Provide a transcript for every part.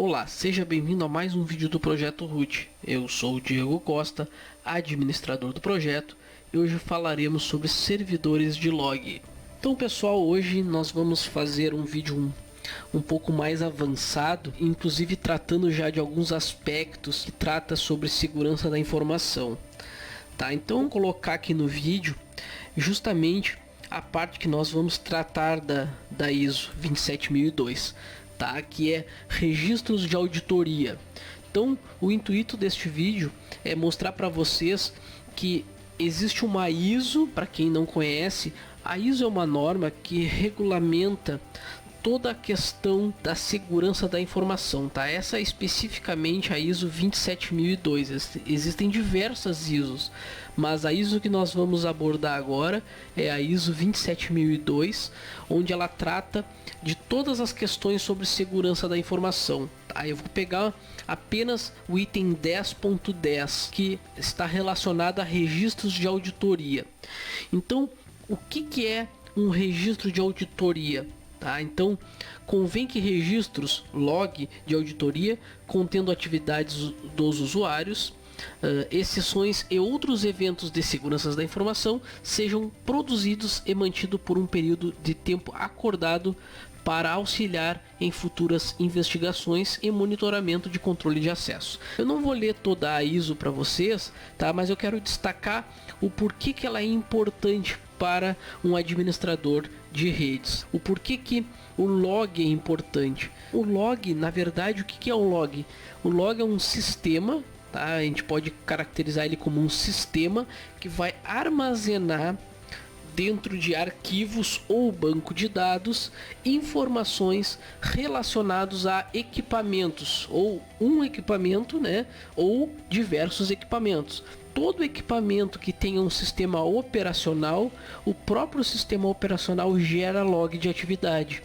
Olá, seja bem-vindo a mais um vídeo do Projeto Root. Eu sou o Diego Costa, administrador do projeto, e hoje falaremos sobre servidores de log. Então pessoal, hoje nós vamos fazer um vídeo um pouco mais avançado, inclusive tratando já de alguns aspectos que trata sobre segurança da informação. Tá, então vou colocar aqui no vídeo justamente a parte que nós vamos tratar da ISO 27002. Tá, que é registros de auditoria. Então o intuito deste vídeo é mostrar para vocês que existe uma ISO. Para quem não conhece, a ISO é uma norma que regulamenta toda a questão da segurança da informação, tá? Essa é especificamente a ISO 27002. Existem diversas ISOs, mas a ISO que nós vamos abordar agora é a ISO 27002, onde ela trata de todas as questões sobre segurança da informação. Tá? Eu vou pegar apenas o item 10.10, que está relacionado a registros de auditoria. Então, o que é um registro de auditoria? Tá, então convém que registros log de auditoria contendo atividades dos usuários, exceções e outros eventos de segurança da informação sejam produzidos e mantidos por um período de tempo acordado para auxiliar em futuras investigações e monitoramento de controle de acesso. Eu não vou ler toda a ISO para vocês, tá? Mas eu quero destacar o porquê que ela é importante para um administrador de redes. O porquê que o log é importante. O log, na verdade, o que é um log? O log é um sistema, tá? A gente pode caracterizar ele como um sistema que vai armazenar dentro de arquivos ou banco de dados informações relacionadas a equipamentos, ou um equipamento, né, ou diversos equipamentos. Todo equipamento que tenha um sistema operacional, o próprio sistema operacional gera log de atividade.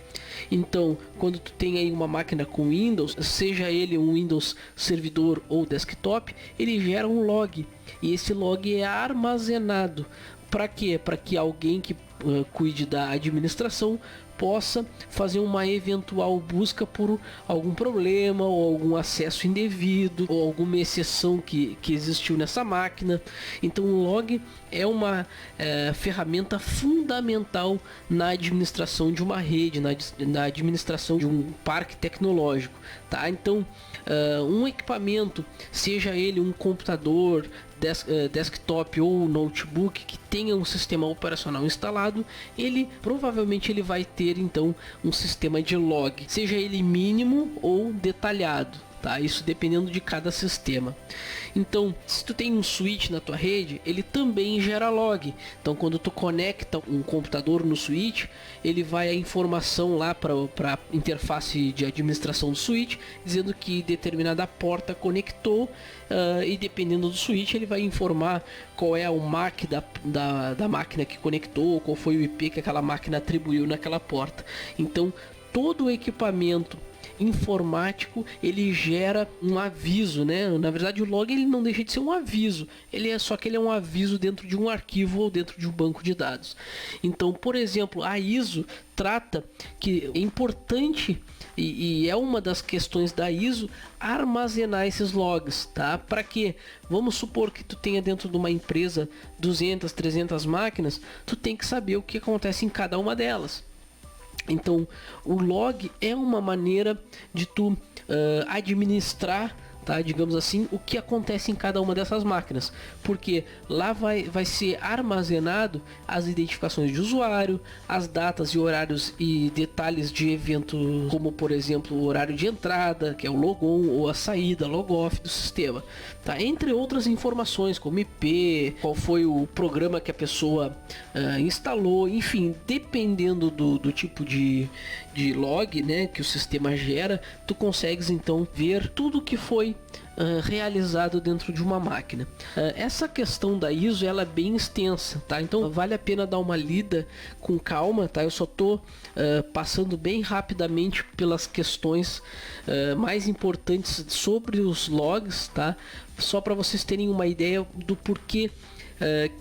Então, quando tu tem aí uma máquina com Windows, seja ele um Windows servidor ou desktop, ele gera um log, e esse log é armazenado. Para quê? Para que alguém que cuide da administração possa fazer uma eventual busca por algum problema ou algum acesso indevido ou alguma exceção que existiu nessa máquina. Então o log é uma ferramenta fundamental na administração de uma rede, na administração de um parque tecnológico, tá? Então um equipamento, seja ele um computador, desktop ou notebook que tenha um sistema operacional instalado, ele provavelmente vai ter então um sistema de log, seja ele mínimo ou detalhado, tá? Isso dependendo de cada sistema. Então, se tu tem um switch na tua rede, ele também gera log. Então, quando tu conecta um computador no switch, ele vai a informação lá para a interface de administração do switch, dizendo que determinada porta conectou, e dependendo do switch, ele vai informar qual é o MAC da máquina que conectou, qual foi o IP que aquela máquina atribuiu naquela porta. Então, todo o equipamento informático ele gera um aviso, né? Na verdade, o log ele não deixa de ser um aviso, ele é um aviso dentro de um arquivo ou dentro de um banco de dados. Então, por exemplo, a ISO trata que é importante e é uma das questões da ISO armazenar esses logs, tá? Para quê? Vamos supor que tu tenha dentro de uma empresa 200, 300 máquinas, tu tem que saber o que acontece em cada uma delas. Então, o log é uma maneira de tu administrar, tá, digamos assim, o que acontece em cada uma dessas máquinas, porque lá vai ser armazenado as identificações de usuário, as datas e horários e detalhes de evento, como por exemplo o horário de entrada, que é o logon, ou a saída, logoff do sistema, tá? Entre outras informações como IP, qual foi o programa que a pessoa instalou, enfim, dependendo do tipo de log, né, que o sistema gera, tu consegues então ver tudo que foi realizado dentro de uma máquina. Essa questão da ISO ela é bem extensa, tá? Então vale a pena dar uma lida com calma, tá? Eu só tô passando bem rapidamente pelas questões mais importantes sobre os logs, tá? Só para vocês terem uma ideia do porquê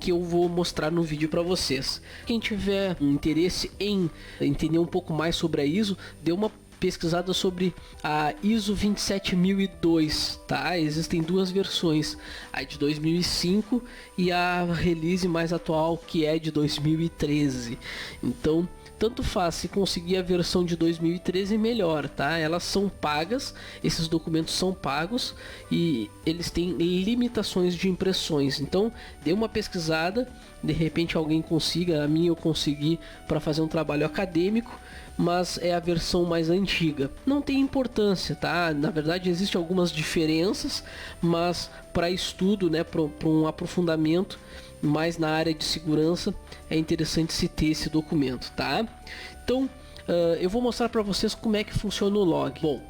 que eu vou mostrar no vídeo para vocês. Quem tiver interesse em entender um pouco mais sobre a ISO, dê uma pesquisada sobre a ISO 27002, tá? Existem duas versões, a de 2005 e a release mais atual, que é de 2013. Então, tanto faz, se conseguir a versão de 2013 melhor, tá? Elas são pagas, esses documentos são pagos e eles têm limitações de impressões. Então, dê uma pesquisada, de repente alguém consiga, a minha eu consegui para fazer um trabalho acadêmico, mas é a versão mais antiga. Não tem importância, tá? Na verdade, existem algumas diferenças, mas para estudo, né, para um aprofundamento mais na área de segurança, é interessante se ter esse documento, tá? Então, eu vou mostrar para vocês como é que funciona o log. Bom,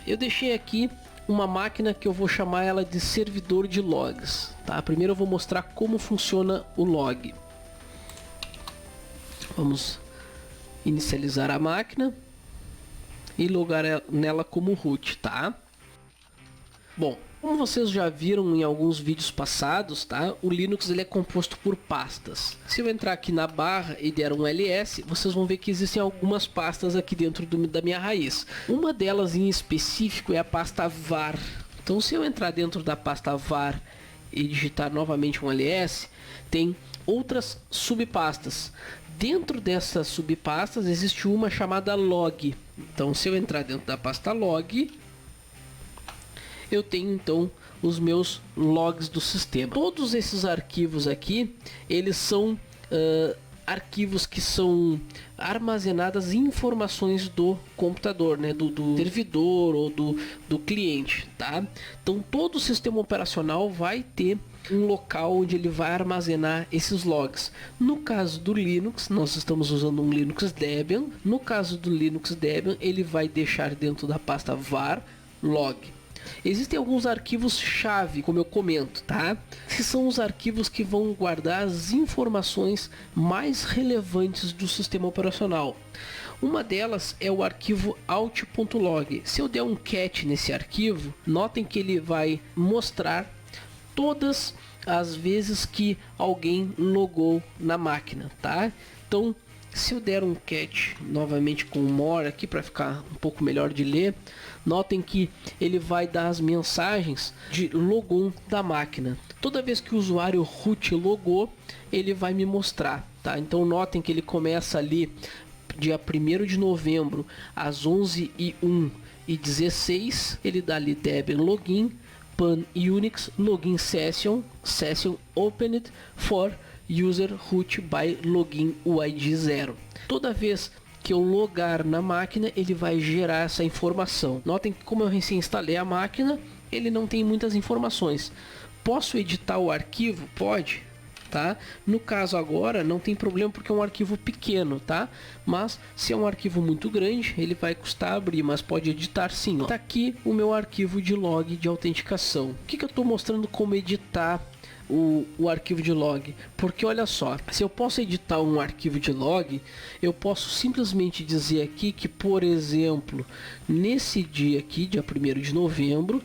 eu deixei aqui uma máquina que eu vou chamar ela de servidor de logs, tá? Primeiro eu vou mostrar como funciona o log. Vamos inicializar a máquina e logar nela como root, tá? Bom, como vocês já viram em alguns vídeos passados, tá? O Linux ele é composto por pastas. Se eu entrar aqui na barra e der um ls, vocês vão ver que existem algumas pastas aqui dentro da minha raiz. Uma delas em específico é a pasta var. Então, se eu entrar dentro da pasta var e digitar novamente um ls, tem outras subpastas. Dentro dessas subpastas existe uma chamada log. Então, se eu entrar dentro da pasta log, eu tenho então os meus logs do sistema. Todos esses arquivos aqui, eles são arquivos que são armazenadas informações do computador, né, do servidor ou do cliente, tá? Então todo o sistema operacional vai ter um local onde ele vai armazenar esses logs. No caso do Linux, nós estamos usando um Linux Debian. No caso do Linux Debian, ele vai deixar dentro da pasta var log. Existem alguns arquivos-chave, como eu comento, tá? Que são os arquivos que vão guardar as informações mais relevantes do sistema operacional. Uma delas é o arquivo out.log. Se eu der um cat nesse arquivo, notem que ele vai mostrar todas as vezes que alguém logou na máquina, tá? Então, se eu der um cat novamente com more aqui para ficar um pouco melhor de ler, notem que ele vai dar as mensagens de logon da máquina. Toda vez que o usuário root logou, ele vai me mostrar, tá? Então notem que ele começa ali dia 1º de novembro às 11h01:16, ele dá ali Debian login, pan Unix login session opened for user root by login UID 0. Toda vez que eu logar na máquina, ele vai gerar essa informação. Notem que como eu recém instalei a máquina, ele não tem muitas informações. Posso editar o arquivo? Pode, tá? No caso agora não tem problema porque é um arquivo pequeno, tá? Mas se é um arquivo muito grande, ele vai custar abrir, mas pode editar sim, ó. Tá aqui o meu arquivo de log de autenticação. O que eu estou mostrando como editar o arquivo de log? Porque olha só, se eu posso editar um arquivo de log, eu posso simplesmente dizer aqui que, por exemplo, nesse dia aqui, dia 1º de novembro,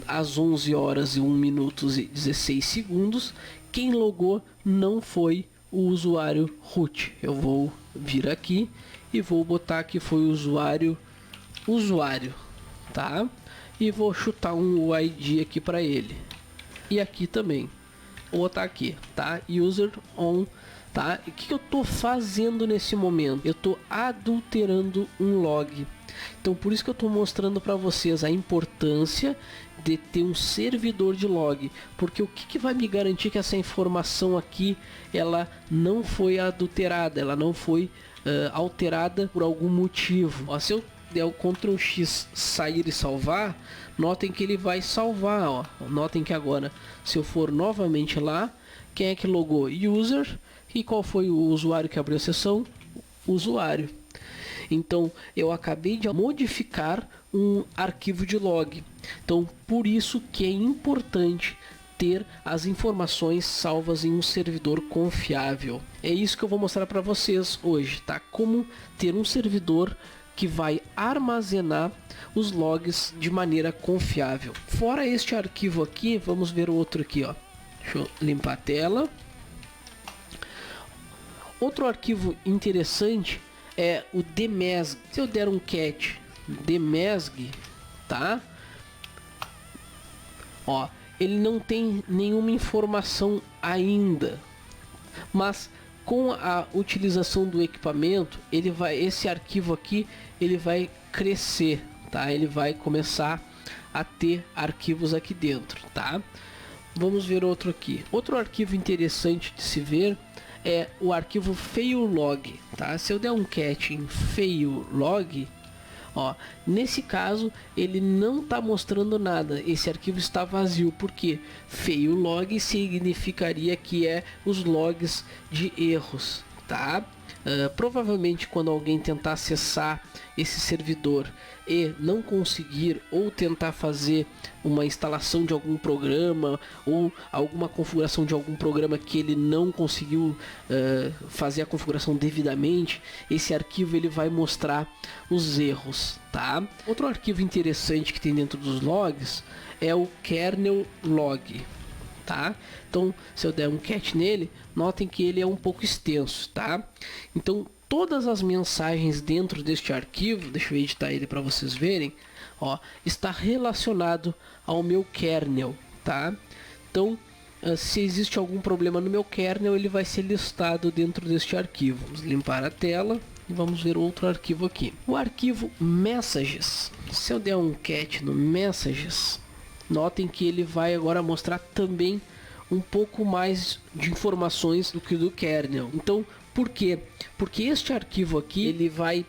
às 11h01:16, quem logou não foi o usuário root. Eu vou vir aqui e vou botar que foi o usuário, tá? E vou chutar um UID aqui para ele. E aqui também, vou botar aqui, tá? User on, tá? E o que eu tô fazendo nesse momento? Eu tô adulterando um log. Então por isso que eu tô mostrando para vocês a importância de ter um servidor de log, porque o que vai me garantir que essa informação aqui ela não foi adulterada, ela não foi alterada por algum motivo. Ó, se eu der o Ctrl X, sair e salvar, notem que ele vai salvar, ó. Notem que agora, se eu for novamente lá, quem é que logou? User. E qual foi o usuário que abriu a sessão? Usuário. Então, eu acabei de modificar um arquivo de log. Então, por isso que é importante ter as informações salvas em um servidor confiável. É isso que eu vou mostrar para vocês hoje, tá? Como ter um servidor que vai armazenar os logs de maneira confiável. Fora este arquivo aqui, vamos ver o outro aqui, ó. Deixa eu limpar a tela. Outro arquivo interessante é o DMESG. Se eu der um cat DMESG, tá? Ó, ele não tem nenhuma informação ainda, mas com a utilização do equipamento, esse arquivo aqui, ele vai crescer, tá? Ele vai começar a ter arquivos aqui dentro, tá? Vamos ver outro aqui. Outro arquivo interessante de se ver é o arquivo fail.log, tá? Se eu der um cat em fail.log, ó, nesse caso ele não está mostrando nada, esse arquivo está vazio, porque fail.log significaria que é os logs de erros, tá? Provavelmente quando alguém tentar acessar esse servidor e não conseguir, ou tentar fazer uma instalação de algum programa ou alguma configuração de algum programa que ele não conseguiu fazer a configuração devidamente, esse arquivo ele vai mostrar os erros, tá? Outro arquivo interessante que tem dentro dos logs é o kernel log, tá? Então, se eu der um cat nele, notem que ele é um pouco extenso, tá? Então, todas as mensagens dentro deste arquivo, deixa eu editar ele para vocês verem, ó, está relacionado ao meu kernel, tá? Então, se existe algum problema no meu kernel, ele vai ser listado dentro deste arquivo. Vamos limpar a tela e vamos ver outro arquivo aqui. O arquivo messages. Se eu der um cat no messages, notem que ele vai agora mostrar também um pouco mais de informações do que do kernel. Então, por quê? Porque este arquivo aqui ele vai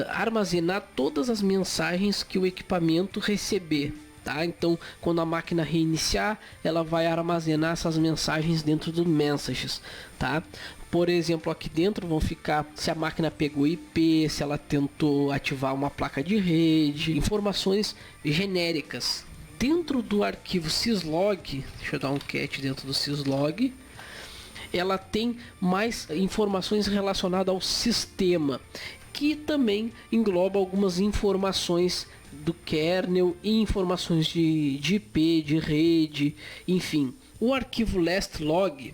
armazenar todas as mensagens que o equipamento receber, tá? Então, quando a máquina reiniciar, ela vai armazenar essas mensagens dentro do messages, tá? Por exemplo, aqui dentro vão ficar se a máquina pegou IP, se ela tentou ativar uma placa de rede, informações genéricas. Dentro do arquivo syslog, deixa eu dar um cat dentro do syslog, ela tem mais informações relacionadas ao sistema, que também engloba algumas informações do kernel e informações de IP, de rede, enfim. O arquivo lastlog,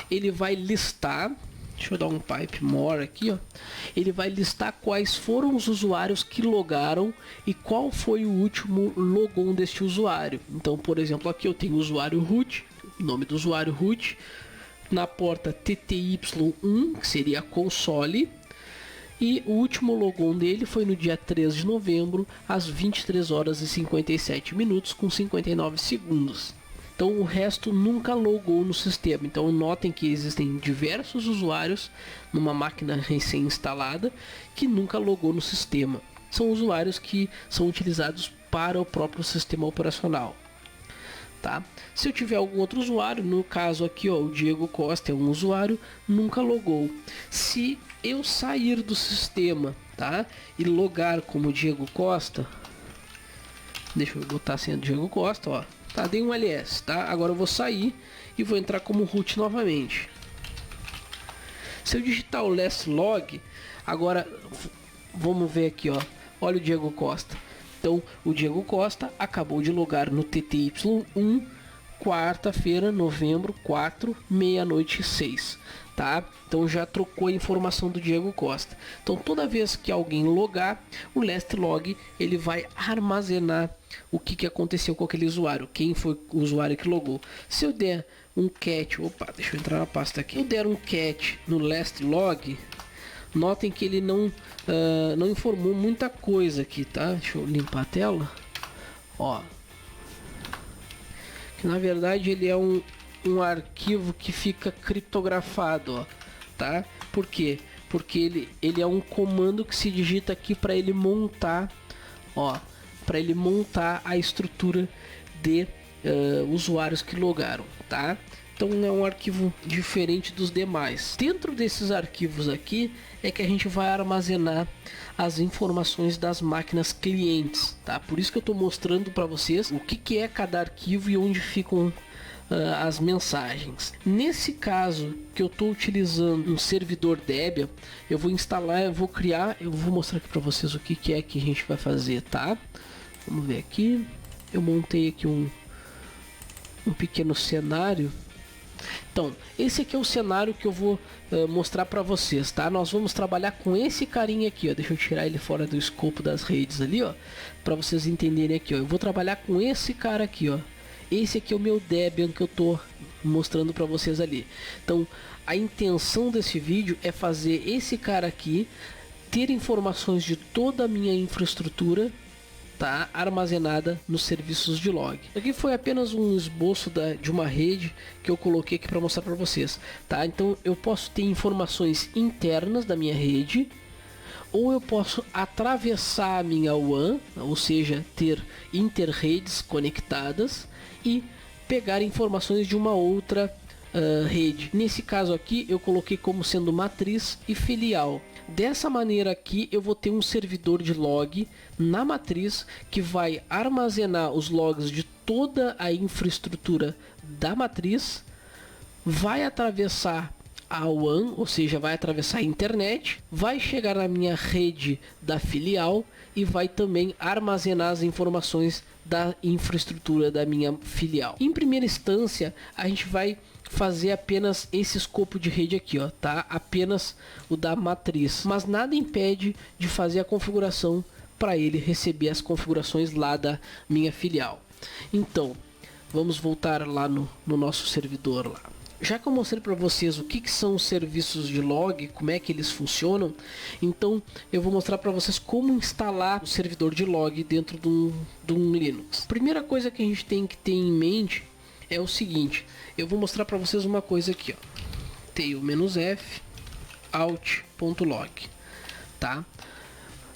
ele vai listar, deixa eu dar um pipe more aqui, ó. Ele vai listar quais foram os usuários que logaram e qual foi o último logon deste usuário. Então, por exemplo, aqui eu tenho o usuário root, nome do usuário root, na porta TTY1, que seria a console, e o último logon dele foi no dia 3 de novembro, às 23 horas e 57 minutos com 59 segundos. Então o resto nunca logou no sistema. Então notem que existem diversos usuários numa máquina recém-instalada que nunca logou no sistema. São usuários que são utilizados para o próprio sistema operacional, tá? Se eu tiver algum outro usuário, no caso aqui, ó, o Diego Costa é um usuário, nunca logou. Se eu sair do sistema, tá, e logar como Diego Costa, deixa eu botar a senha do Diego Costa, ó. Tá, dei um ls, tá? Agora eu vou sair e vou entrar como root novamente. Se eu digitar o last log, agora vamos ver aqui, ó. Olha o Diego Costa. Então, o Diego Costa acabou de logar no TTY1, quarta-feira, novembro 4, meia-noite 6, tá? Então já trocou a informação do Diego Costa. Então toda vez que alguém logar, o last log ele vai armazenar o que aconteceu com aquele usuário, quem foi o usuário que logou. Se eu der um cat, opa, deixa eu entrar na pasta aqui. Se eu der um cat no last log, notem que ele não informou muita coisa aqui, tá? Deixa eu limpar a tela, ó. Que na verdade ele é um arquivo que fica criptografado, ó, tá? Por quê? Porque ele é um comando que se digita aqui para ele montar, ó, para ele montar a estrutura de usuários que logaram, tá? Então é um arquivo diferente dos demais. Dentro desses arquivos aqui é que a gente vai armazenar as informações das máquinas clientes, tá? Por isso que eu estou mostrando para vocês o que é cada arquivo e onde ficam as mensagens. Nesse caso que eu estou utilizando um servidor Debian, eu vou instalar, eu vou mostrar aqui para vocês o que é que a gente vai fazer, tá? Vamos ver aqui. Eu montei aqui um pequeno cenário Então, esse aqui é o cenário que eu vou mostrar para vocês, tá? Nós vamos trabalhar com esse carinha aqui, ó. Deixa eu tirar ele fora do escopo das redes ali, ó, para vocês entenderem aqui, ó. Eu vou trabalhar com esse cara aqui, ó. Esse aqui é o meu Debian que eu tô mostrando para vocês ali. Então, a intenção desse vídeo é fazer esse cara aqui ter informações de toda a minha infraestrutura, tá, armazenada nos serviços de log. Aqui foi apenas um esboço de uma rede que eu coloquei aqui para mostrar para vocês, tá? Então eu posso ter informações internas da minha rede, ou eu posso atravessar a minha WAN, ou seja, ter interredes conectadas e pegar informações de uma outra rede. Nesse caso aqui eu coloquei como sendo matriz e filial. Dessa maneira aqui eu vou ter um servidor de log na matriz que vai armazenar os logs de toda a infraestrutura da matriz, vai atravessar a WAN, ou seja, vai atravessar a internet, vai chegar na minha rede da filial e vai também armazenar as informações da infraestrutura da minha filial. Em primeira instância, a gente vai fazer apenas esse escopo de rede aqui, ó, tá? Apenas o da matriz, mas nada impede de fazer a configuração para ele receber as configurações lá da minha filial. Então, vamos voltar lá no nosso servidor lá. Já que eu mostrei para vocês o que são os serviços de log, como é que eles funcionam, então eu vou mostrar para vocês como instalar o servidor de log dentro de um Linux. Primeira coisa que a gente tem que ter em mente é o seguinte: eu vou mostrar para vocês uma coisa aqui, ó. Tail "-f alt.log", tá?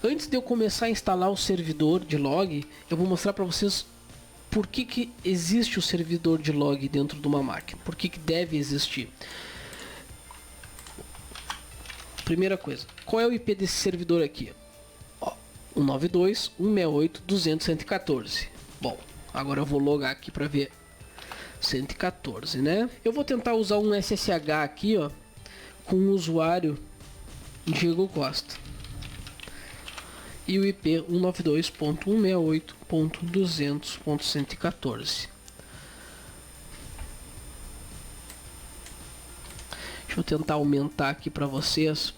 Antes de eu começar a instalar o servidor de log, eu vou mostrar para vocês por que existe o servidor de log dentro de uma máquina, por que deve existir. Primeira coisa, qual é o IP desse servidor aqui? Ó, 192.168.200.114. Bom, agora eu vou logar aqui para ver 114, né? Eu vou tentar usar um SSH aqui, ó, com o usuário Diego Costa. E o IP 192.168.200.114. Deixa eu tentar aumentar aqui para vocês.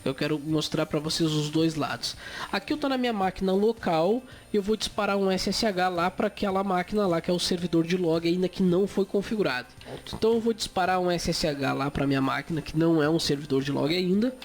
Eu quero mostrar para vocês os dois lados. Aqui eu estou na minha máquina local e eu vou disparar um SSH lá para aquela máquina lá que é o servidor de log ainda que não foi configurado. Então eu vou disparar um SSH lá para minha máquina que não é um servidor de log ainda,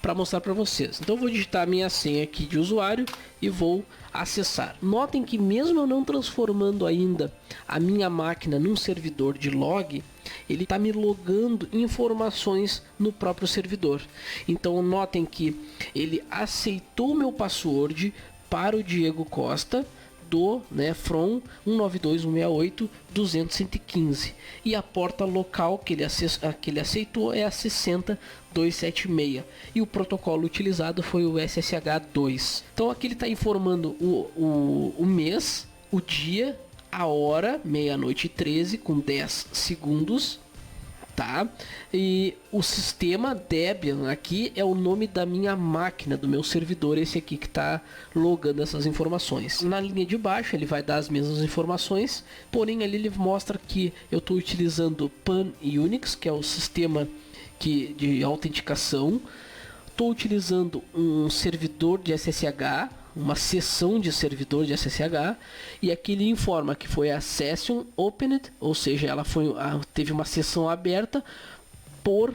para mostrar para vocês. Então eu vou digitar a minha senha aqui de usuário e vou acessar. Notem que mesmo eu não transformando ainda a minha máquina num servidor de log, ele está me logando informações no próprio servidor. Então notem que ele aceitou o meu password para o Diego Costa do, né, from 192.168.200.115 e a porta local que ele aceitou é a 60.276 e o protocolo utilizado foi o SSH2. Então aqui ele está informando o mês, o dia, a hora, meia-noite e 13 com 10 segundos, tá? E o sistema Debian aqui é o nome da minha máquina, do meu servidor, esse aqui que está logando essas informações. Na linha de baixo ele vai dar as mesmas informações, porém ali ele mostra que eu estou utilizando Pan Unix, que é o sistema de autenticação. Estou utilizando um servidor de SSH, uma seção de servidor de SSH, e aqui ele informa que foi a session opened, ou seja, ela teve uma sessão aberta por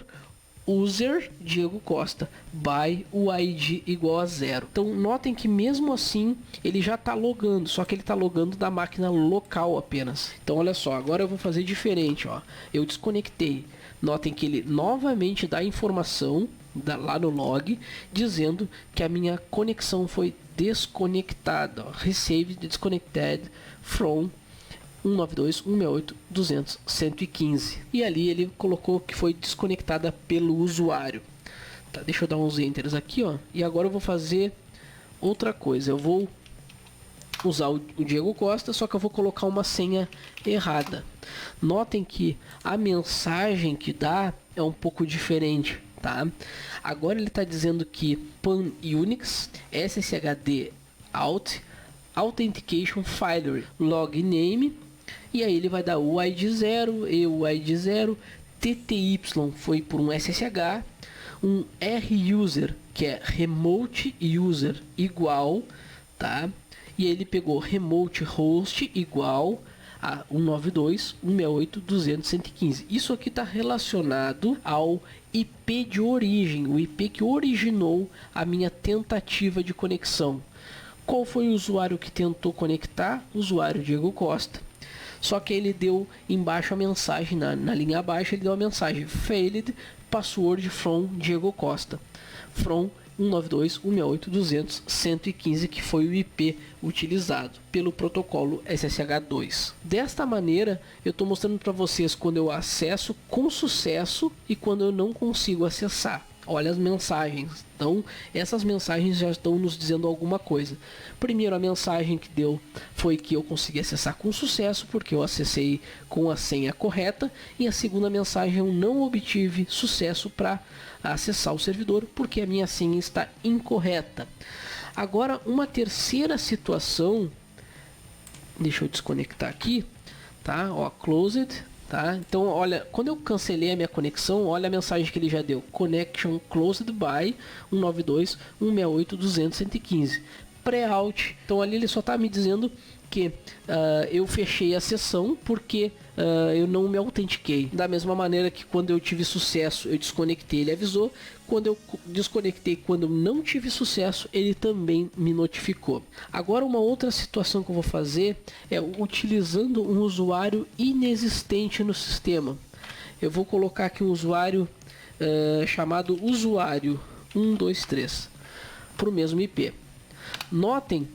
user Diego Costa by o ID igual a 0. Então notem que mesmo assim ele já está logando, só que ele está logando da máquina local apenas. Então olha só, agora eu vou fazer diferente, ó. Eu desconectei. Notem que ele novamente dá informação lá no log dizendo que a minha conexão foi desconectada, ó. Received disconnected from 192.168.200.115 e ali ele colocou que foi desconectada pelo usuário. Tá, deixa eu dar uns enters aqui, ó. E agora eu vou fazer outra coisa. Eu vou usar o Diego Costa, só que eu vou colocar uma senha errada. Notem que a mensagem que dá é um pouco diferente, tá? Agora ele está dizendo que Pan Unix SSHD Authentication Failure Log Name E aí ele vai dar o ID 0 e o ID 0, TTY foi por um SSH, um RUser, que é Remote User igual, tá? E ele pegou Remote Host igual a 192.168.200.115. Isso aqui está relacionado ao IP de origem, o IP que originou a minha tentativa de conexão. Qual foi o usuário que tentou conectar? O usuário Diego Costa. Só que ele deu embaixo a mensagem, na linha abaixo, ele deu a mensagem failed password from Diego Costa. From 192.168.200.115, que foi o IP utilizado pelo protocolo SSH2. Desta maneira, eu estou mostrando para vocês quando eu acesso com sucesso e quando eu não consigo acessar. Olha as mensagens. Então, essas mensagens já estão nos dizendo alguma coisa. Primeiro, a mensagem que deu foi que eu consegui acessar com sucesso, porque eu acessei com a senha correta. E a segunda mensagem, eu não obtive sucesso para acessar o servidor, porque a minha senha está incorreta. Agora, uma terceira situação, deixa eu desconectar aqui, tá? Ó, closed. Tá? Então, olha, quando eu cancelei a minha conexão, olha a mensagem que ele já deu. Connection closed by 192.168.200.115. Pré-out. Então, ali ele só está me dizendo que eu fechei a sessão porque eu não me autentiquei. Da mesma maneira que quando eu tive sucesso, eu desconectei, ele avisou. Quando eu desconectei, quando eu não tive sucesso, ele também me notificou. Agora, uma outra situação que eu vou fazer é utilizando um usuário inexistente no sistema. Eu vou colocar aqui um usuário chamado usuário 123 para o mesmo IP. Notem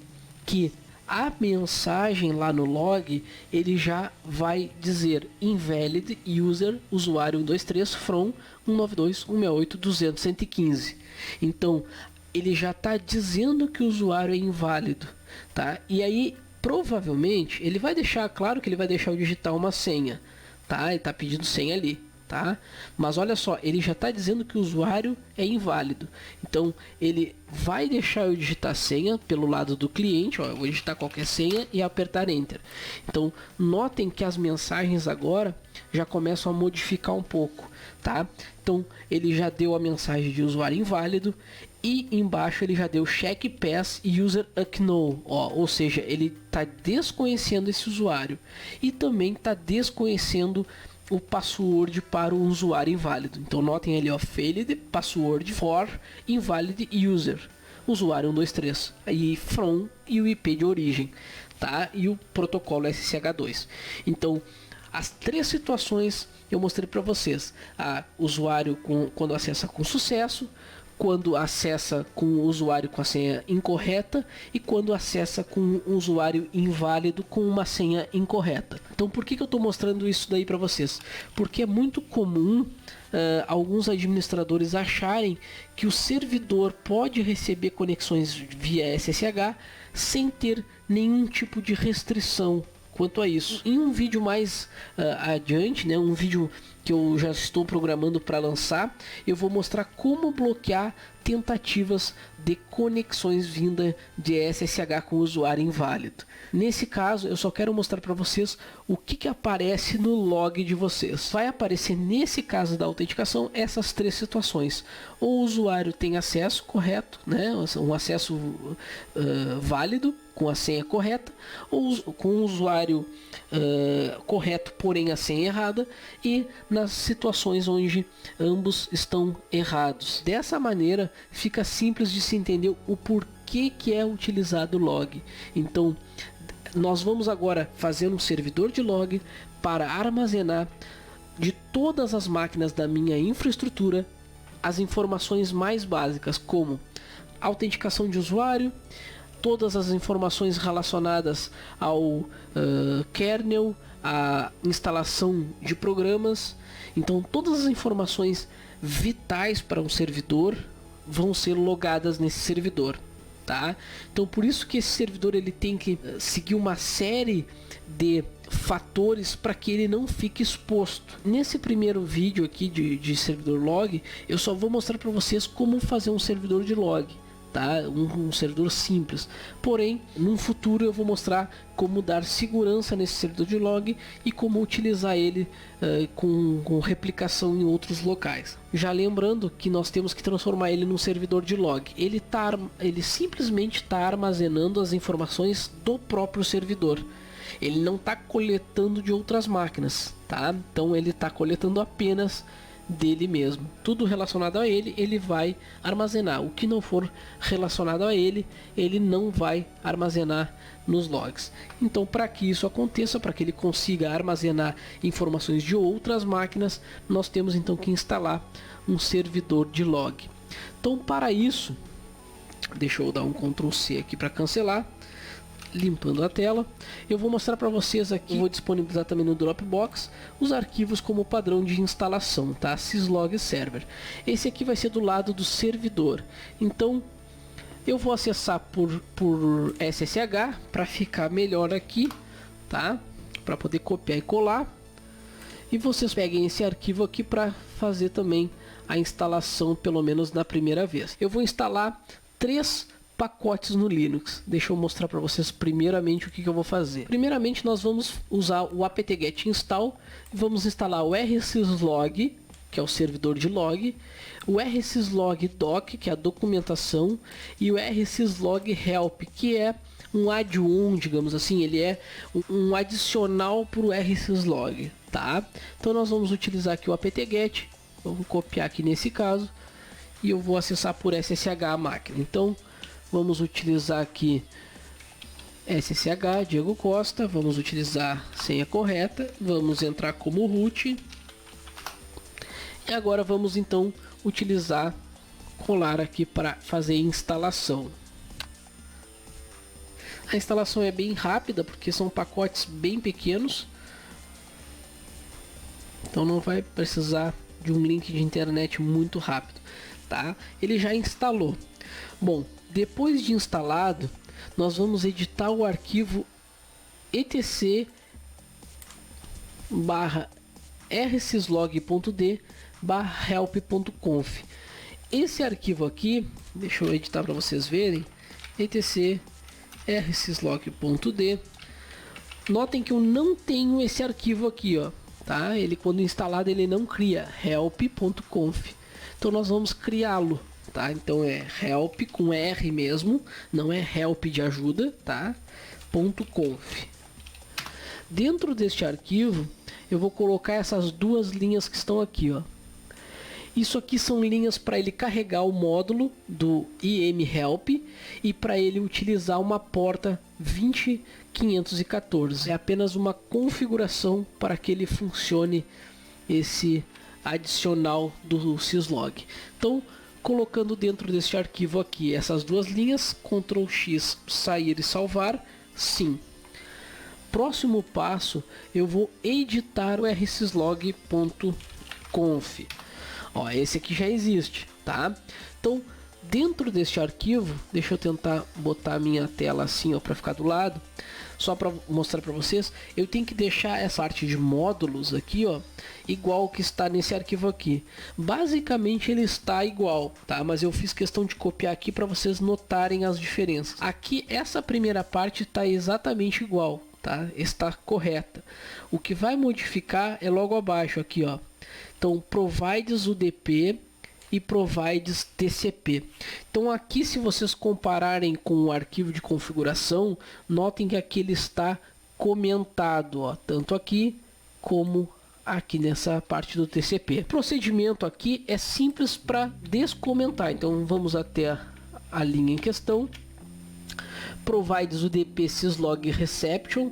que a mensagem lá no log, ele já vai dizer invalid user usuário 123 from 192.168.200.115. Então, ele já está dizendo que o usuário é inválido, tá? E aí, provavelmente, ele vai deixar, claro que ele vai deixar eu digitar uma senha, tá? Ele está pedindo senha ali. Tá? Mas olha só, ele já está dizendo que o usuário é inválido. Então ele vai deixar eu digitar a senha pelo lado do cliente. Ó, eu vou digitar qualquer senha e apertar Enter. Então notem que as mensagens agora já começam a modificar um pouco. Tá? Então ele já deu a mensagem de usuário inválido. E embaixo ele já deu check pass user unknown, ou seja, ele está desconhecendo esse usuário. E também está desconhecendo o password para o usuário inválido. Então notem ali, failed password for invalid user, usuário 123, e from e o IP de origem, tá? E o protocolo SSH2. Então as três situações eu mostrei para vocês: usuário quando acessa com sucesso, quando acessa com o usuário com a senha incorreta e quando acessa com um usuário inválido com uma senha incorreta. Então por que eu estou mostrando isso daí para vocês? Porque é muito comum alguns administradores acharem que o servidor pode receber conexões via SSH sem ter nenhum tipo de restrição quanto a isso. Em um vídeo mais adiante, né, um vídeo que eu já estou programando para lançar, eu vou mostrar como bloquear tentativas de conexões vinda de SSH com usuário inválido. Nesse caso, eu só quero mostrar para vocês o que aparece no log de vocês. Vai aparecer, nesse caso da autenticação, essas três situações. Ou o usuário tem acesso correto, né, um acesso válido, com a senha correta, ou com o usuário correto, porém a senha errada, e nas situações onde ambos estão errados. Dessa maneira fica simples de se entender o porquê que é utilizado o log. Então nós vamos agora fazer um servidor de log para armazenar de todas as máquinas da minha infraestrutura as informações mais básicas, como autenticação de usuário, todas as informações relacionadas ao kernel, a instalação de programas. Então todas as informações vitais para um servidor vão ser logadas nesse servidor, tá? Então por isso que esse servidor ele tem que seguir uma série de fatores para que ele não fique exposto. Nesse primeiro vídeo aqui de servidor log, eu só vou mostrar para vocês como fazer um servidor de log, tá? Um servidor simples. Porém, num futuro eu vou mostrar como dar segurança nesse servidor de log e como utilizar ele com replicação em outros locais. Já lembrando que nós temos que transformar ele num servidor de log. Ele simplesmente está armazenando as informações do próprio servidor. Ele não está coletando de outras máquinas, tá? Então ele está coletando apenas dele mesmo. Tudo relacionado a ele, ele vai armazenar. O que não for relacionado a ele, ele não vai armazenar nos logs. Então, para que isso aconteça, para que ele consiga armazenar informações de outras máquinas, nós temos então que instalar um servidor de log. Então, para isso, deixa eu dar um Ctrl C aqui para cancelar. Limpando a tela, eu vou mostrar para vocês aqui, vou disponibilizar também no Dropbox os arquivos como padrão de instalação, tá? Syslog Server. Esse aqui vai ser do lado do servidor. Então eu vou acessar por SSH para ficar melhor aqui, tá? Para poder copiar e colar. E vocês peguem esse arquivo aqui para fazer também a instalação, pelo menos na primeira vez. Eu vou instalar 3 pacotes no Linux. Deixa eu mostrar para vocês primeiramente o que eu vou fazer. Primeiramente nós vamos usar o apt-get install, vamos instalar o rsyslog, que é o servidor de log, o rsyslog doc, que é a documentação, e o rsyslog help, que é um add-on, digamos assim, ele é um adicional para o rsyslog, tá? Então nós vamos utilizar aqui o apt-get, vamos copiar aqui nesse caso, e eu vou acessar por SSH a máquina. Então vamos utilizar aqui SSH Diego Costa, vamos utilizar senha correta, vamos entrar como root e agora vamos então utilizar colar aqui para fazer a instalação. A instalação é bem rápida porque são pacotes bem pequenos, então não vai precisar de um link de internet muito rápido, tá? Ele já instalou. Bom, depois de instalado, nós vamos editar o arquivo etc/rsyslog.d/help.conf. Esse arquivo aqui, deixa eu editar para vocês verem, etc/rsyslog.d. Notem que eu não tenho esse arquivo aqui, ó, tá? Ele, quando instalado, ele não cria help.conf. Então nós vamos criá-lo. Tá? Então é help com R mesmo, não é help de ajuda, tá? .conf. Dentro deste arquivo eu vou colocar essas duas linhas que estão aqui, ó. Isso aqui são linhas para ele carregar o módulo do im-help e para ele utilizar uma porta 20514. É apenas uma configuração para que ele funcione esse adicional do syslog. Então, colocando dentro deste arquivo aqui essas duas linhas, Ctrl X, sair e salvar, sim. Próximo passo, eu vou editar o rsyslog.conf. Ó, esse aqui já existe, tá? Então, dentro deste arquivo, deixa eu tentar botar a minha tela assim, ó, para ficar do lado, só para mostrar para vocês, eu tenho que deixar essa parte de módulos aqui, ó, igual que está nesse arquivo aqui. Basicamente ele está igual, tá? Mas eu fiz questão de copiar aqui para vocês notarem as diferenças. Aqui essa primeira parte está exatamente igual, tá? Está correta. O que vai modificar é logo abaixo aqui, ó. Então provides UDP e provides TCP. Então aqui, se vocês compararem com o arquivo de configuração, notem que aqui ele está comentado, ó, tanto aqui como aqui nessa parte do TCP. O procedimento aqui é simples para descomentar. Então vamos até a linha em questão. Provides UDP syslog reception.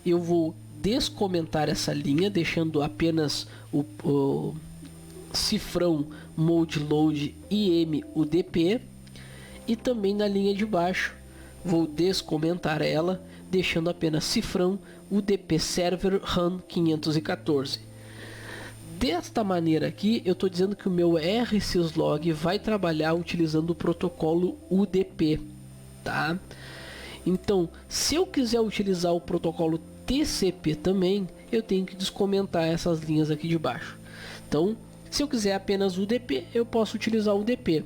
Eu vou descomentar essa linha, deixando apenas o cifrão mode load im UDP, e também na linha de baixo vou descomentar ela, deixando apenas cifrão UDP server run 514. Desta maneira aqui eu estou dizendo que o meu rsyslog vai trabalhar utilizando o protocolo UDP, tá? Então, se eu quiser utilizar o protocolo TCP também, eu tenho que descomentar essas linhas aqui de baixo. Então, se eu quiser apenas UDP, eu posso utilizar o UDP.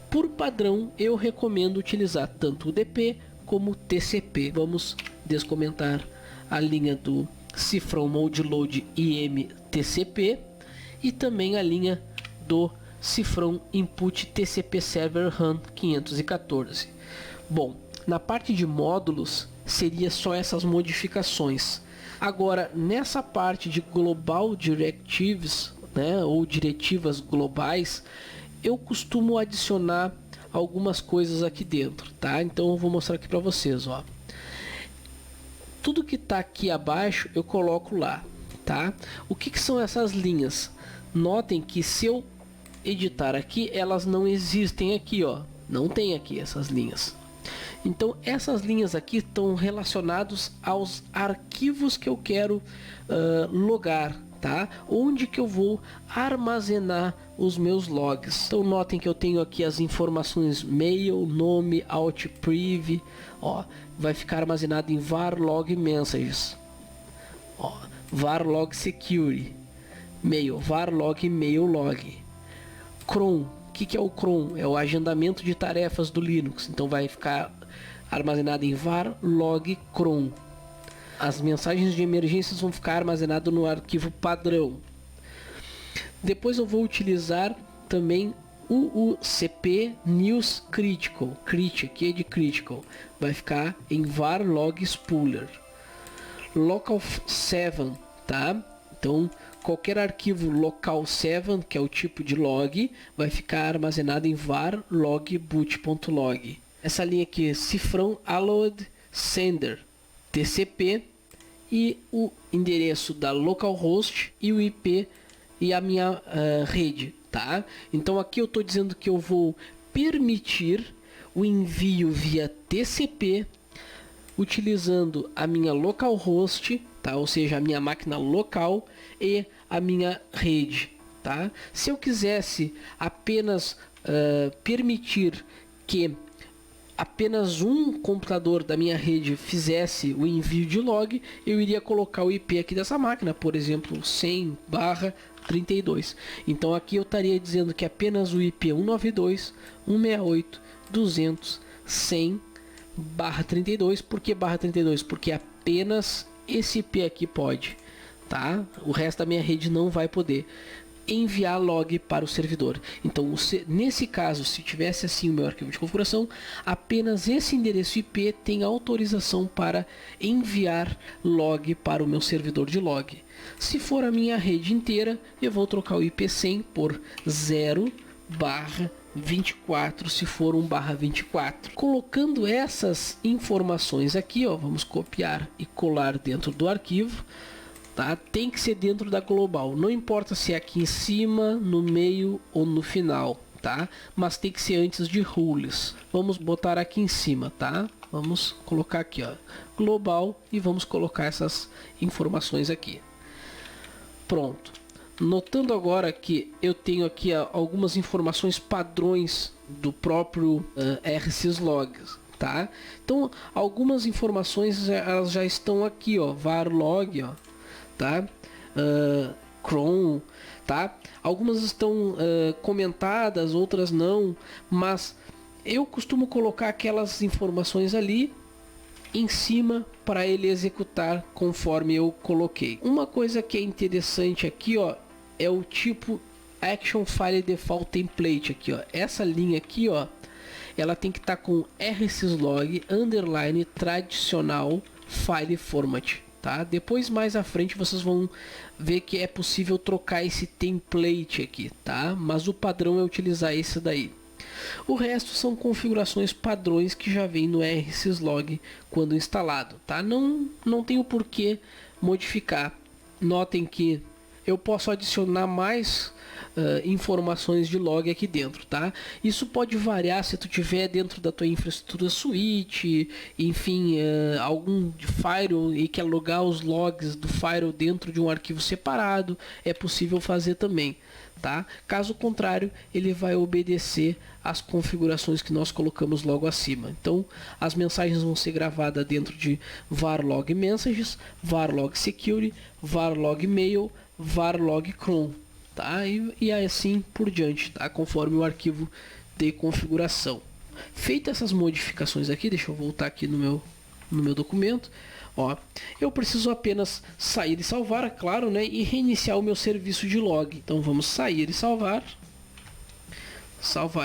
Por padrão, eu recomendo utilizar tanto o DP como o TCP. Vamos descomentar a linha do cifrão mode load IM TCP e também a linha do cifrão input TCP server RAM 514. Bom, na parte de módulos seria só essas modificações. Agora, nessa parte de Global Directives, né, ou diretivas globais, eu costumo adicionar algumas coisas aqui dentro, tá? Então eu vou mostrar aqui para vocês, ó. Tudo que está aqui abaixo eu coloco lá, tá? O que são essas linhas? Notem que se eu editar aqui, elas não existem aqui, ó. Não tem aqui essas linhas. Então essas linhas aqui estão relacionados aos arquivos que eu quero logar, tá? Onde que eu vou armazenar os meus logs. Então notem que eu tenho aqui as informações mail, nome, alt priv, ó, vai ficar armazenado em var log messages, ó, var log security, mail, var log mail log. Cron, o que é o cron? É o agendamento de tarefas do Linux, então vai ficar armazenado em var log cron. As mensagens de emergências vão ficar armazenadas no arquivo padrão. Depois eu vou utilizar também o UCP News Critical. Aqui é de critical. Vai ficar em var log spooler. Local 7, tá? Então qualquer arquivo local 7, que é o tipo de log, vai ficar armazenado em var log boot.log. Essa linha aqui é cifrão allowed sender TCP e o endereço da localhost e o IP e a minha rede, tá? Então aqui eu estou dizendo que eu vou permitir o envio via TCP utilizando a minha localhost, tá? Ou seja, a minha máquina local e a minha rede, tá? Se eu quisesse apenas permitir que apenas um computador da minha rede fizesse o envio de log, eu iria colocar o IP aqui dessa máquina, por exemplo, 100/32. Então aqui eu estaria dizendo que apenas o IP 192.168.200.100/32. Por que /32? Porque apenas esse IP aqui pode, tá? O resto da minha rede não vai poder enviar log para o servidor. Então nesse caso, se tivesse assim o meu arquivo de configuração, apenas esse endereço IP tem autorização para enviar log para o meu servidor de log. Se for a minha rede inteira, eu vou trocar o IP 100 por 0/24, se for 1/24. Colocando essas informações aqui, ó, vamos copiar e colar dentro do arquivo. Tá? Tem que ser dentro da global, não importa se é aqui em cima, no meio ou no final, tá? Mas tem que ser antes de rules. Vamos botar aqui em cima, tá? Vamos colocar aqui, ó, global, e vamos colocar essas informações aqui. Pronto. Notando agora que eu tenho aqui algumas informações padrões do próprio rsyslog, tá? Então algumas informações elas já estão aqui, ó, var log, ó, tá? Cron, tá? Algumas estão comentadas, outras não, mas eu costumo colocar aquelas informações ali em cima para ele executar conforme eu coloquei. Uma coisa que é interessante aqui, ó, é o tipo Action File Default Template aqui, ó. Essa linha aqui, ó, ela tem que estar com rsyslog underline tradicional file format. Tá? Depois mais à frente vocês vão ver que é possível trocar esse template aqui, tá? Mas o padrão é utilizar esse daí. O resto são configurações padrões que já vem no rsyslog quando instalado, tá? Não tem o porquê modificar. Notem que eu posso adicionar mais informações de log aqui dentro, tá? Isso pode variar se tu tiver dentro da tua infraestrutura switch, enfim, algum firewall e quer logar os logs do firewall dentro de um arquivo separado, é possível fazer também, tá? Caso contrário, ele vai obedecer às configurações que nós colocamos logo acima. Então, as mensagens vão ser gravadas dentro de var log messages, var log security, var log mail, var log cron, tá? E assim por diante, tá? Conforme o arquivo de configuração. Feitas essas modificações aqui, deixa eu voltar aqui no meu documento. Ó, eu preciso apenas sair e salvar, claro, né, e reiniciar o meu serviço de log. Então vamos sair e salvar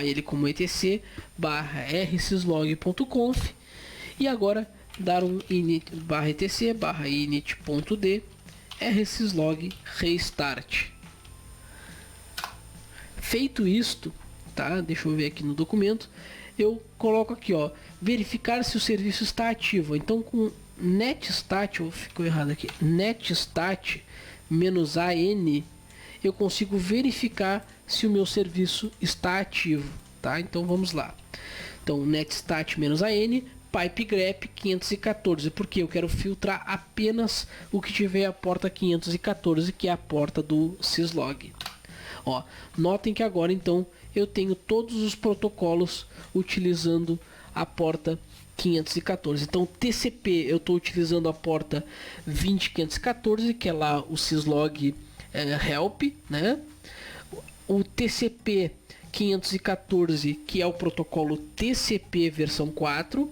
ele como etc/rsyslog.conf e agora dar um init/etc/init.d rsyslog restart. Feito isto, tá? Deixa eu ver aqui no documento. Eu coloco aqui, ó, verificar se o serviço está ativo. Então com netstat, ficou errado aqui, netstat -an, eu consigo verificar se o meu serviço está ativo, tá? Então vamos lá. Então netstat -an pipegrep 514, porque eu quero filtrar apenas o que tiver a porta 514, que é a porta do syslog. Ó, notem que agora então eu tenho todos os protocolos utilizando a porta 514. Então TCP eu estou utilizando a porta 20514, que é lá o syslog help, né? O TCP 514, que é o protocolo TCP versão 4,